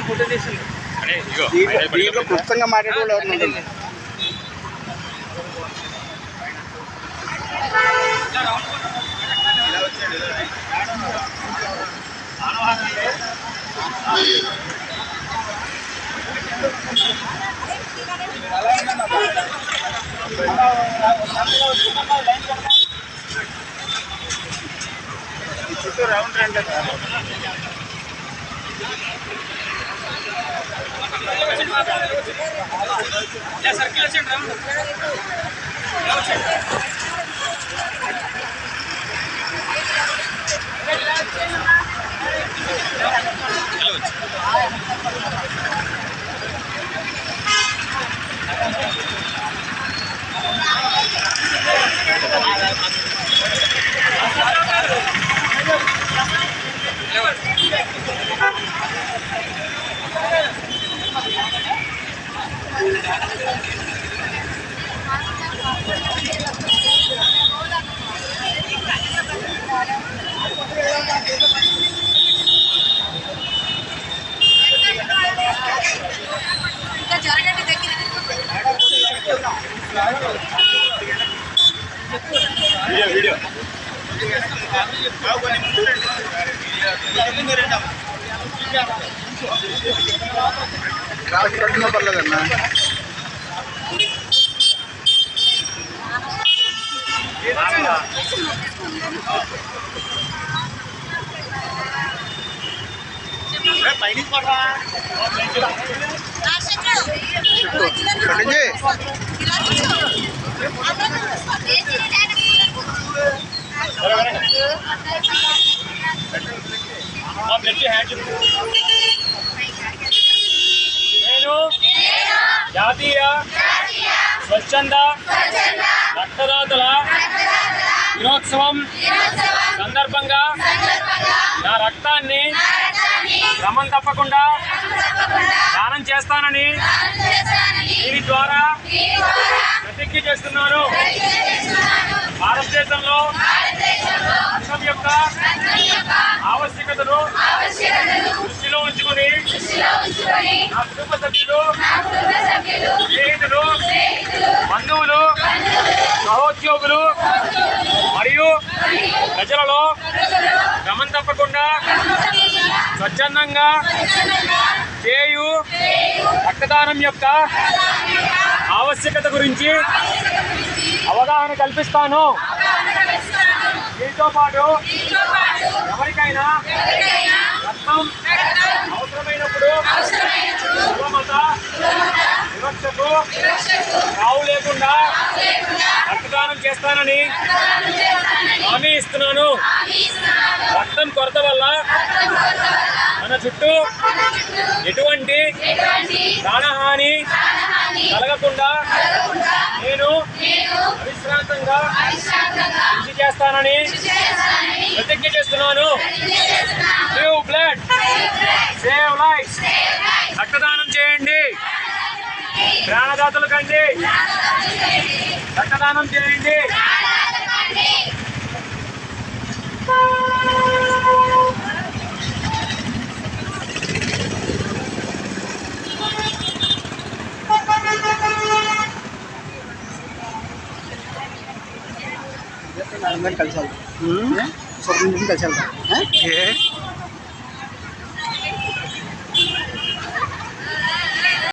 Photo తీసింది దీంట్లో క్లుప్తంగా మాట్లాడే వాళ్ళు ఎవరు చుట్టూ రౌండ్ రండి సర్కిల్ వచ్చండి రౌండ్ వీడియో కట్టిన పర్లేదన్నా నేను జాతీయ స్వచ్ఛంద రక్తదాతల దినోత్సవం సందర్భంగా నా రక్తాన్ని క్రమం తప్పకుండా దానం చేస్తానని దీని ద్వారా ప్రతిజ్ఞ చేస్తున్నాను. భారతదేశంలో రక్తం యొక్క ఆవశ్యకతను దృష్టిలో ఉంచుకుని నా కుటుంబ సభ్యులు, స్నేహితులు, బంధువులు, సహోద్యోగులు మరియు ప్రజలలో క్రమం తప్పకుండా స్వచ్ఛందంగా చేయు రక్తదానం యొక్క ఆవశ్యకత గురించి అవగాహన కల్పిస్తాను. దీంతో పాటు ఎవరికైనా రక్తం అవసరమైనప్పుడు కులమత వివక్షకు తావు లేకుండా రక్తదానం చేస్తానని హామీ ఇస్తున్నాను. రక్తం కొరత వల్ల మన చుట్టూ ఎటువంటి ప్రాణహాని కలగకుండా నేను అవిశ్రాంతంగా కృషి చేస్తానని ప్రతిజ్ఞ చేస్తున్నాను. Give blood, save lives. రక్తదానం చేయండి, ప్రాణదాతలు కండి. రక్తదానం చేయండి. కలిసి వెళ్తాం కలిసి వెళ్తాం